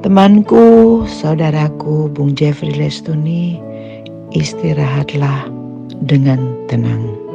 Temanku, saudaraku, Bung Jeffrey Lestuni, istirahatlah dengan tenang.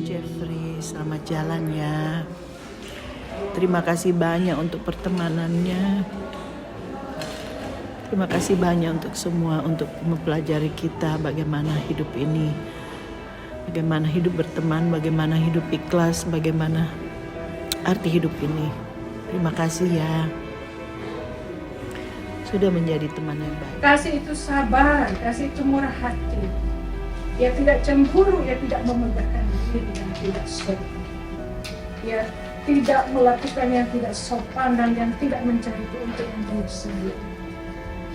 Jeffrey, selamat jalan ya. Terima kasih banyak untuk pertemanannya. Terima kasih banyak untuk semua, untuk mempelajari kita bagaimana hidup ini, bagaimana hidup berteman, bagaimana hidup ikhlas, bagaimana arti hidup ini. Terima kasih ya, sudah menjadi teman yang baik. Kasih itu sabar, kasih itu murah hati. Dia tidak cemburu, dia tidak memegahkan diri yang tidak sopan. Dia tidak melakukan yang tidak sopan dan yang tidak mencari itu untuk diri sendiri.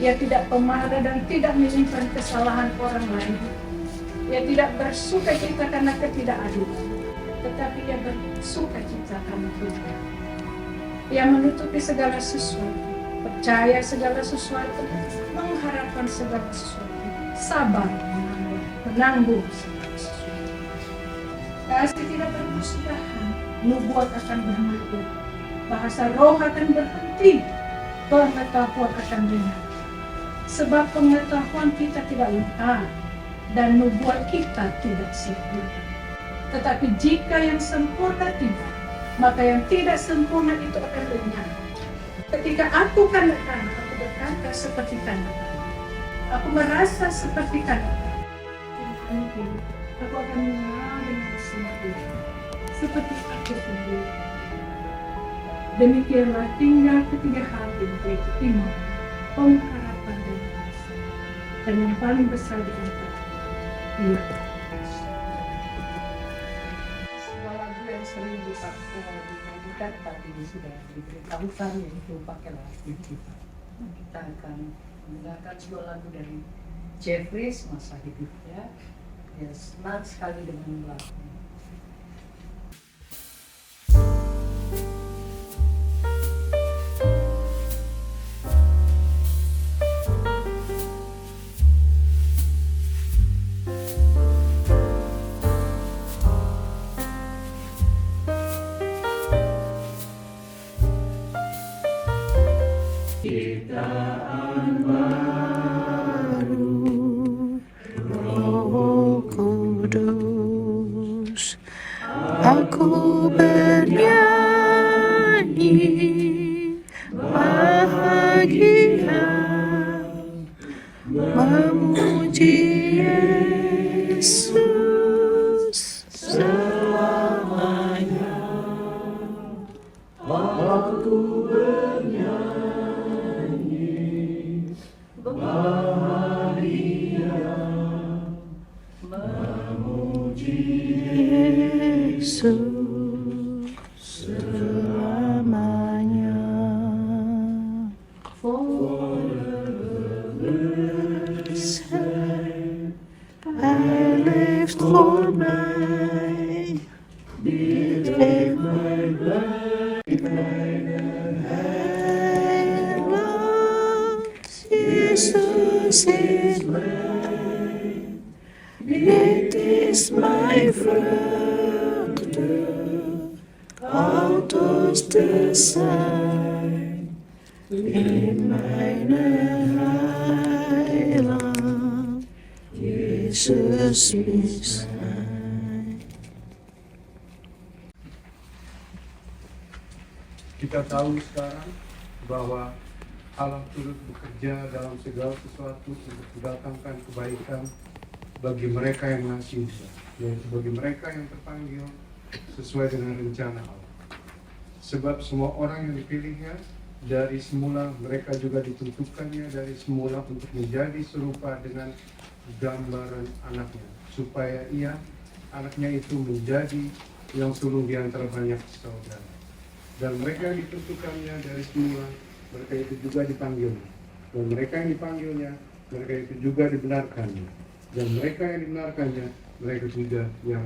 Ia tidak pemarah dan tidak menyimpan kesalahan orang lain. Ia tidak bersuka cita karena ketidakadilan, tetapi ia bersuka cita karena kebenaran. Ia menutupi segala sesuatu, percaya segala sesuatu, mengharapkan segala sesuatu, sabar menanggung segala sesuatu. Kasih tidak berkesudahan, nubuat akan berhenti, bahasa roh akan berhenti, pengetahuan akan dengar. Sebab pengetahuan kita tidak lengkap dan nubuat kita tidak sempurna. Tetapi jika yang sempurna tiba, maka yang tidak sempurna itu akan lenyap. Ketika aku kanak-kanak, aku berkata seperti kanak-kanak. Aku merasa seperti kanak-kanak. Aku akan mengalah dengan sempurna, seperti aku sendiri. Demikianlah tinggal ketiga hal itu, iman, pengharapan dan kasih. Dan yang paling besar di antara ialah kasih. Sebuah lagu yang sering dinyanyikan tapi sudah diberitahukan, yaitu pakailah hati kita. Kita akan mendengarkan sebuah lagu dari Jeffries, masa hidupnya. Dia senang sekali dengan lagu. Ciptaan baru, Roh Kudus, aku bernyanyi bahagia, memuji Yesus selamanya. Aku bernyanyi bahagia, memuji Yesus selamanya. I lived for my belief, my life, I love Jesus is mine. It is my Vreugde, altoos te zijn in mijn heiland. Jezus is mine. Kita tahu sekarang bahwa Allah turut bekerja dalam segala sesuatu untuk mendatangkan kebaikan bagi mereka yang mengasihi Dia, yaitu bagi mereka yang terpanggil sesuai dengan rencana Allah. Sebab semua orang yang dipilihnya dari semula, mereka juga ditentukannya dari semula untuk menjadi serupa dengan gambaran anaknya, supaya anaknya itu menjadi yang sulung di antara banyak saudara. Dan mereka yang ditentukannya dari semula, mereka itu juga dipanggilnya. Dan mereka yang dipanggilnya, mereka itu juga dibenarkannya. Dan mereka yang dibenarkannya, mereka juga yang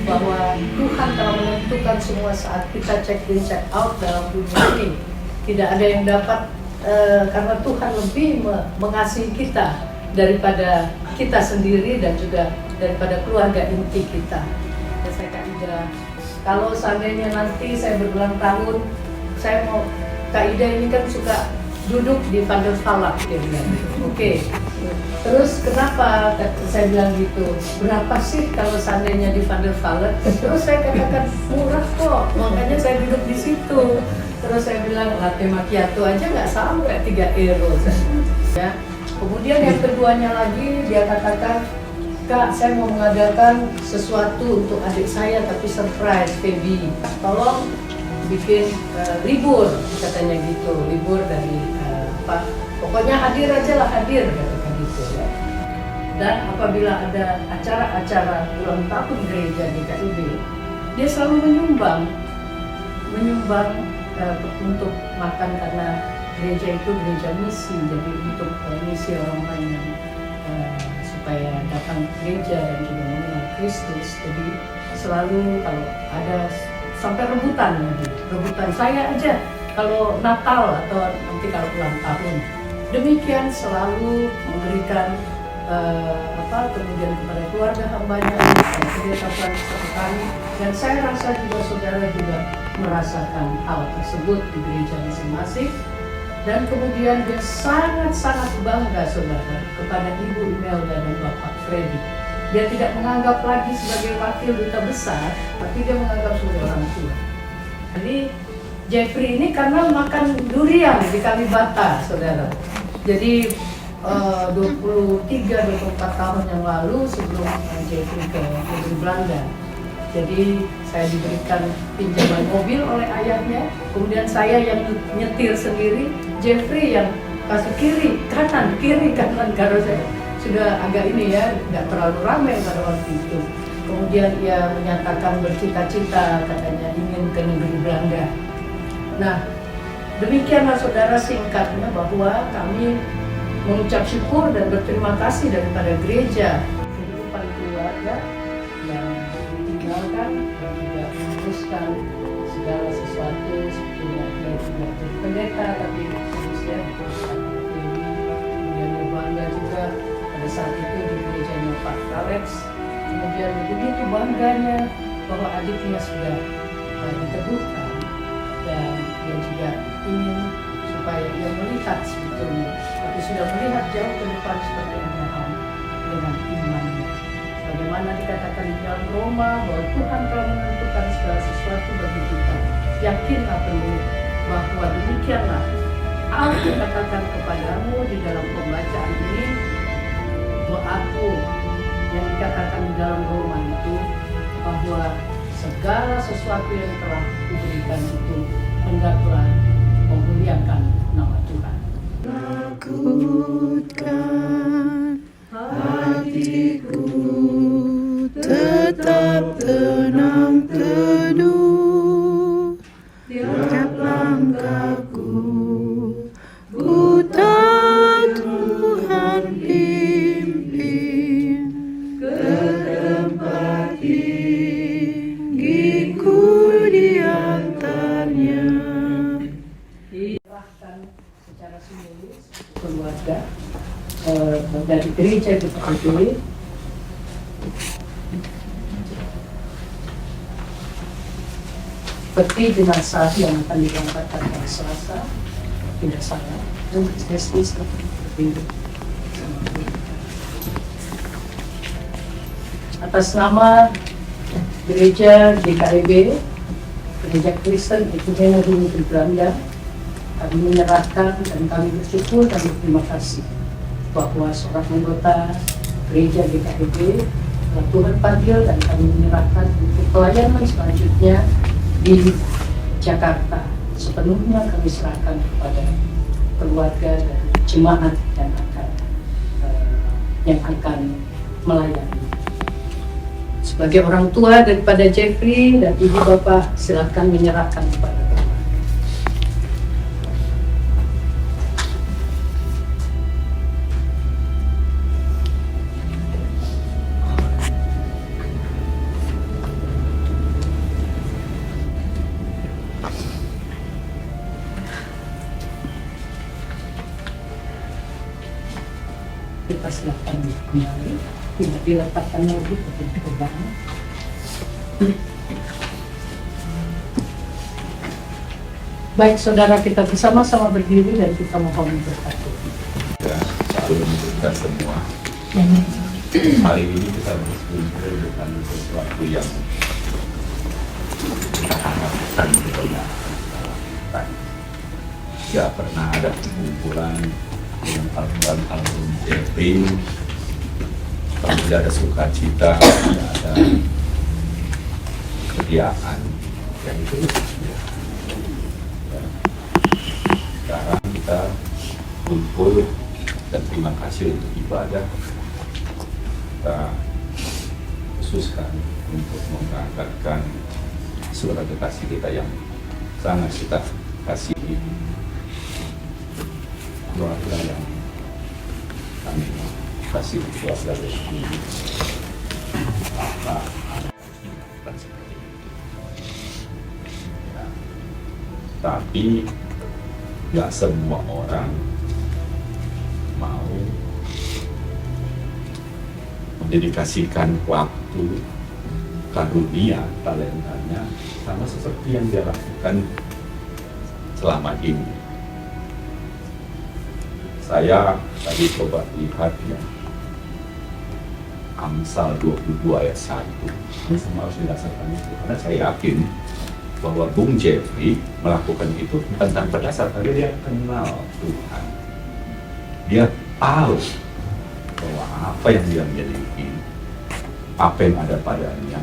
bahwa Tuhan telah menentukan semua saat kita check in check out dalam dunia ini. Tidak ada yang dapat karena Tuhan lebih mengasihi kita daripada kita sendiri dan juga daripada keluarga inti kita. Dan saya Kak Ida, kalau seandainya nanti saya berulang tahun, saya mau Kak Ida ini kan suka duduk di Van der Valk, dia bilang. Oke. Terus kenapa saya bilang gitu? Berapa sih kalau seandainya di Van der Valk? Terus saya katakan murah kok, makanya saya duduk di situ. Terus saya bilang latte macchiato aja nggak sampai 3 euro. Ya. Kemudian yang keduanya lagi dia katakan, Kak, saya mau mengadakan sesuatu untuk adik saya tapi surprise, Feby. Tolong bikin libur, katanya gitu, libur dari apa? Pokoknya hadir aja lah, hadir, katakan gitu ya. Dan apabila ada acara-acara ulang tahun gereja di KIB, dia selalu menyumbang untuk makan, karena gereja itu gereja misi, jadi untuk misi orang lain yang supaya datang ke gereja dan juga mengenal Kristus. Jadi selalu kalau ada sampai rebutan saya aja kalau Natal atau nanti kalau ulang tahun, demikian selalu memberikan kemudian kepada keluarga hambanya pendeta kami, dan saya rasa juga saudara juga merasakan hal tersebut di gereja masing-masing. Dan kemudian dia sangat-sangat bangga saudara kepada Ibu Imelda dan Bapak Freddy. Dia tidak menganggap lagi sebagai wakil duta besar, tapi dia menganggap sebagai orang tua. Jadi Jeffrey ini karena makan durian di Kalibata saudara. Jadi 23-24 tahun yang lalu sebelum Jeffrey ke negeri Belanda. Jadi saya diberikan pinjaman mobil oleh ayahnya, kemudian saya yang nyetir sendiri, Jeffrey yang kasih kiri kanan, karena saya sudah agak ini ya, nggak terlalu ramai pada waktu itu. Kemudian ia menyatakan bercita-cita katanya ingin ke negeri Belanda. Nah, demikianlah saudara singkatnya bahwa kami mengucap syukur dan berterima kasih daripada gereja, kehidupan keluarga yang ditinggalkan dan juga meneruskan segala sesuatu sepertinya dia tidak jadi pendeta tapi terusnya diteruskan oleh Dewi. Kemudian dia bangga juga pada saat itu di gerejanya Pak Alex. Kemudian begitu bangganya bahwa adiknya sudah diteguhkan, dan dia juga ingin supaya dia melihat sebetulnya, tapi sudah melihat jauh ke depan seperti Abraham dengan imannya. Bagaimana dikatakan di dalam Roma bahwa Tuhan telah menentukan segala sesuatu bagi kita. Yakinlah penuh bahwa demikianlah aku katakan kepadamu di dalam pembacaan ini, bahwa aku yang dikatakan di dalam Roma itu, bahwa segala sesuatu yang telah diberikan itu hendaklah memuliakan nama Tuhan. Takutkan hatiku tetap tenang teduh, tiap langkahku buta Tuhan pimpin ke tempat tinggiku diantarnya. Diserahkan secara simbolis keluarga dari gereja GKIB. Seperti jenazah yang akan diberangkatkan pada Selasa, tidak salah, dan Kristus berdiri. Atas nama gereja GKIB, gereja Kristen Ekumenik di negeri Belanda, kami menyerahkan dan kami bersyukur dan berterima kasih bahwa seorang anggota gereja GKIB telah Tuhan panggil dan kami menyerahkan untuk pelayanan selanjutnya di Jakarta. Sepenuhnya kami serahkan kepada keluarga dan jemaat yang akan melayani. Sebagai orang tua daripada Jeffrey dan ibu bapak, silakan menyerahkan kepada Tuhan. Kita silakan kembali, tidak diletakkan lagi ke pegangan. Baik saudara, kita bersama-sama berdiri dan kita mohon berkat. Ya, selalu untuk kita semua. Hari ini kita berkumpul dengan sesuatu yang kita harapkan kita. Tidak pernah ada kumpulan dengan album Jeffrey. Kalau tidak ada sukacita, tidak ada keriaan, yang itu ya. Sekarang kita kumpul dan terima kasih untuk ibadah. Kita khususkan untuk mengangkatkan saudara kekasih kita yang sangat kita kasihi, keluarga yang kami kasih, keluarga resmi, Bapak, dan seperti itu. Ya. Tapi nggak semua orang mau mendedikasikan waktu, karunia, talentanya sama seperti yang dia lakukan selama ini. Saya tadi coba lihat ya, Amsal 22 ayat 1. Ini semua harus didasarkan itu. Karena saya yakin bahwa Bung Jeffrey melakukan itu bukan tanpa dasar, tapi dia kenal Tuhan. Dia tahu bahwa apa yang dia miliki, apa yang ada padanya,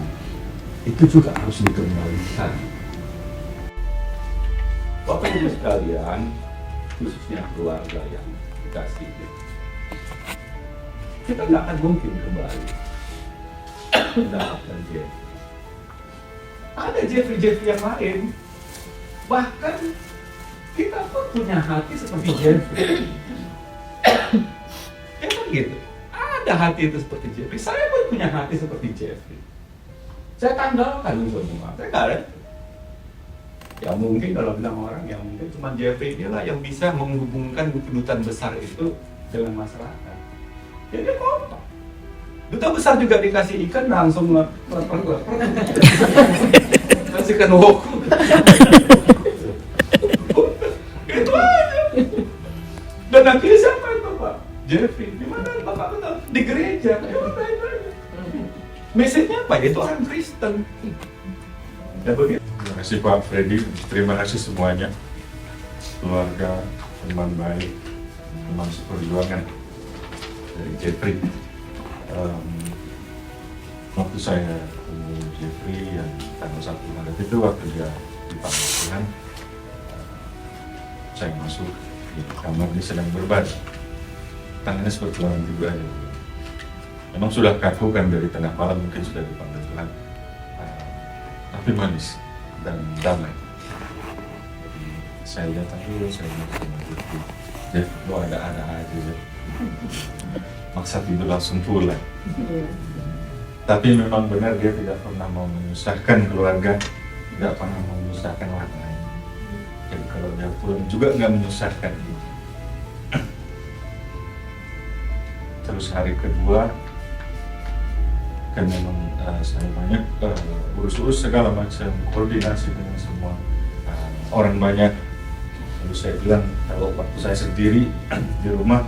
itu juga harus dikembalikan. Bapak Ibu sekalian, khususnya keluarga yang dikasih, kita nggak akan mungkin kembali mendapatkan Jeffrey. Ada Jeffrey yang lain, bahkan kita pun punya hati seperti Jeffrey. Ya kan gitu, ada hati itu seperti Jeffrey. Saya pun punya hati seperti Jeffrey. Saya tanggalkan semua, saya nggak ada. Ya mungkin kalau bilang orang, yang mungkin cuma Jeffrey inilah yang bisa menghubungkan kedutaan besar itu dengan masyarakat. Jadi kompak. Duta besar juga dikasih ikan langsung kasihkan woku. Itu aja. Dan akhirnya siapa itu Pak? Jeffrey. Di mana Bapak betul? Di gereja. Ya udah itu aja. Message-nya apa? Itu orang Kristen. Ya begitu. Terima kasih Pak Freddy, terima kasih semuanya, keluarga, teman baik, teman seperjuangan dari Jeffrey. Waktu saya ketemu Jeffrey yang tanggal 1 Maret itu, waktu dia dipanggil Tuhan, saya masuk di kamar, dia sedang berbaring, tangannya seperti orang tiba aja. Memang sudah kaku kan dari tengah malam, mungkin sudah dipanggil Tuhan, tapi manis dan damai. Jadi saya lihat aja, saya lihat sama Jeffrey, Jeff, lo ada-ada aja, Jeff. Maksa tidur langsung pulang. Tapi memang benar dia tidak pernah mau menyusahkan keluarga, tidak pernah mau menyusahkan orang lain. Jadi kalau dia pulang juga nggak menyusahkan. Terus hari kedua, kan memang saya banyak urus-urus segala macam, koordinasi dengan semua orang banyak. Lalu saya bilang, kalau waktu saya sendiri di rumah,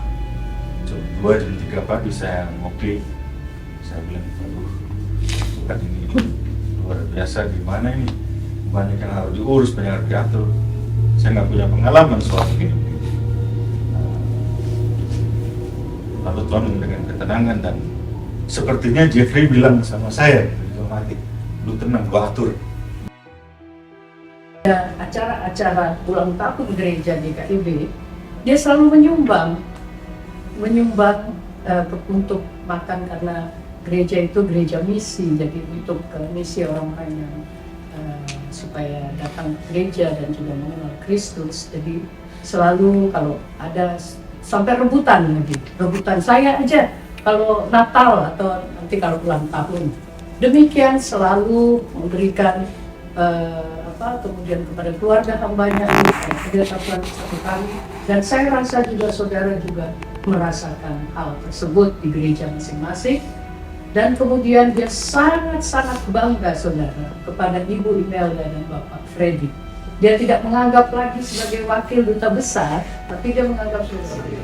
jam 2, jam 3 pagi saya ngopi. Saya bilang, aduh, bukan ini luar biasa, gimana ini? Banyak yang harus diurus, banyak yang harus diatur. Saya nggak punya pengalaman soal ini. Lalu Tuhan dengan ketenangan, dan sepertinya Jeffrey bilang sama saya, lu tenang, gua atur. Acara-acara ulang tahun gereja di KIB, dia selalu menyumbang untuk makan, karena gereja itu gereja misi, jadi untuk misi orang-orang yang supaya datang ke gereja dan juga mengenal Kristus. Jadi selalu kalau ada sampai rebutan saya aja kalau Natal atau nanti kalau ulang tahun, demikian selalu memberikan kemudian kepada keluarga hambanya ini satu kali. Dan saya rasa juga saudara juga merasakan hal tersebut di gereja masing-masing. Dan kemudian dia sangat-sangat bangga saudara kepada Ibu Imelda dan Bapak Freddy, Dia tidak menganggap lagi sebagai wakil duta besar, tapi dia menganggap sebagai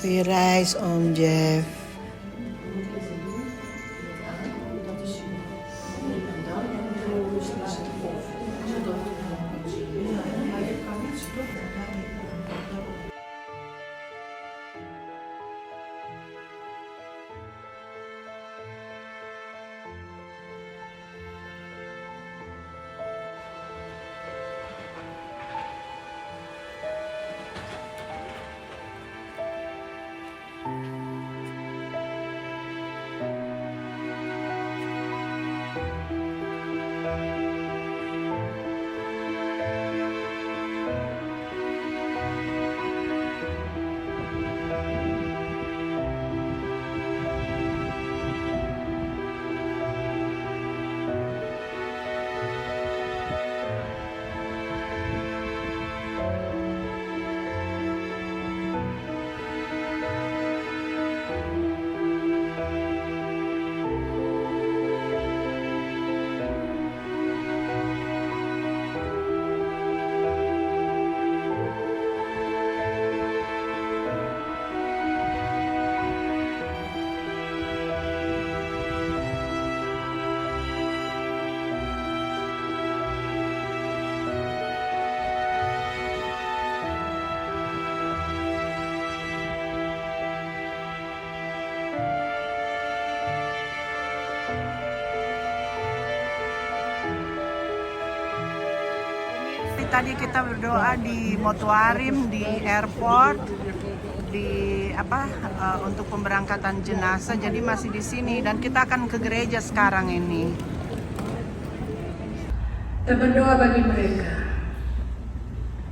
We rise, Om Jeff. Tadi kita berdoa di Motuarim, di airport, untuk pemberangkatan jenazah. Jadi masih di sini dan kita akan ke gereja sekarang ini. Kita berdoa bagi mereka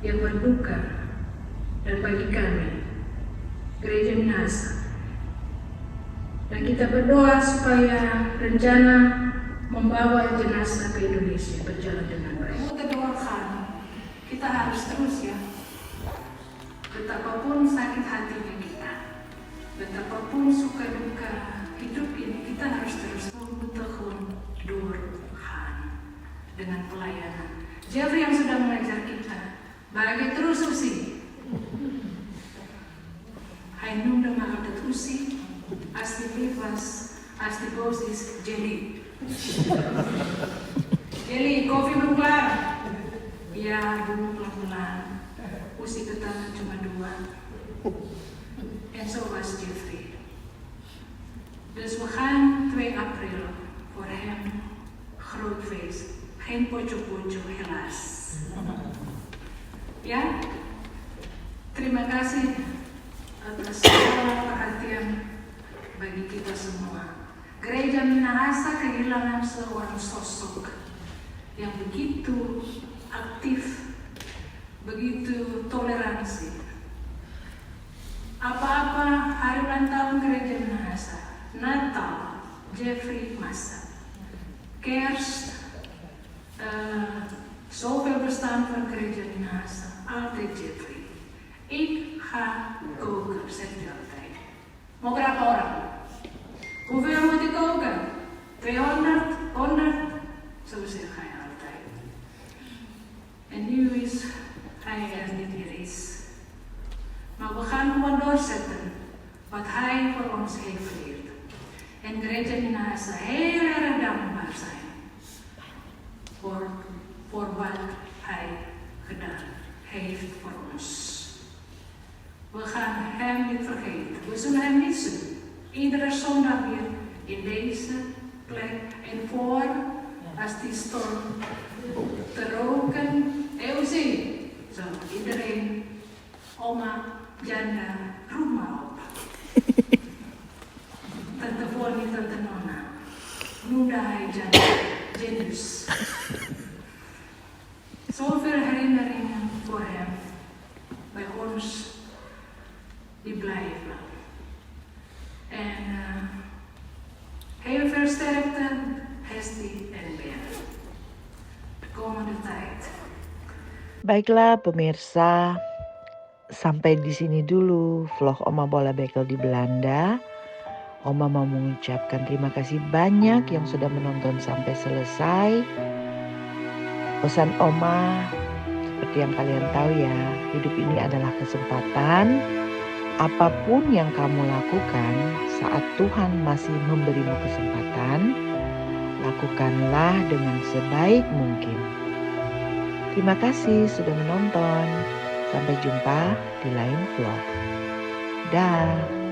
yang berduka dan bagi kami, Gereja Minahasa. Dan kita berdoa supaya rencana membawa jenazah ke Indonesia berjalan dengan baik. Kita doakan, kita harus terus ya. Betapapun sakit hatinya kita, betapapun suka duka hidup ini, kita harus terus dengan pelayanan. Jeffrey yang sudah mengajar kita, bagi terus usi. Hij noemde me altijd Oesie, als die lief was, als die boos is, Jelly. Jelly, koffie belum klaar? Ya, belum pelan-pelan. Oesie betalen cuma 2. En zo was Jeffrey. Dus we gaan 2 april voor hem groot feest. Geen pocho-pocho, helaas. Ya, terima kasih atas segala perhatian bagi kita semua. Gereja Minahasa kehilangan seorang sosok yang begitu aktif, begitu toleransi. Apa-apa hari ulang tahun Gereja Minahasa, Natal, Jeffrey Massa, Kerst, zoveel bestaan van Gereja Minahasa, altijd Jeffrey. Ik ga koken, zegt hij altijd. Mau berapa orang? Hoeveel moet ik koken? 200, 100? Zo zegt hij altijd. En nu is hij er niet meer is. Maar we gaan gewoon doorzetten wat hij voor ons heeft geleerd. En Gereja Minahasa heel erg dankbaar zijn voor wat hij gedaan heeft voor ons. We gaan hem niet vergeten. We zullen hem missen. Iedere zondag weer in deze plek en voor als die stond te roken. Eusie. Zo, iedereen, oma, Janda, roep maar op. Tante Foni, Tante Nona. Noemde hij Janda, Janus. Zoveel herinneringen voor hem, bij ons, die blijven. En heel veel sterkte, Hesti en Ben. De komende tijd. Baiklah pemirsa, sampai di sini dulu vlog Oma Bola Bekel di Belanda. Oma mau mengucapkan terima kasih banyak yang sudah menonton sampai selesai. Pesan Oma, seperti yang kalian tahu ya, hidup ini adalah kesempatan. Apapun yang kamu lakukan saat Tuhan masih memberimu kesempatan, lakukanlah dengan sebaik mungkin. Terima kasih sudah menonton. Sampai jumpa di lain vlog. Dah.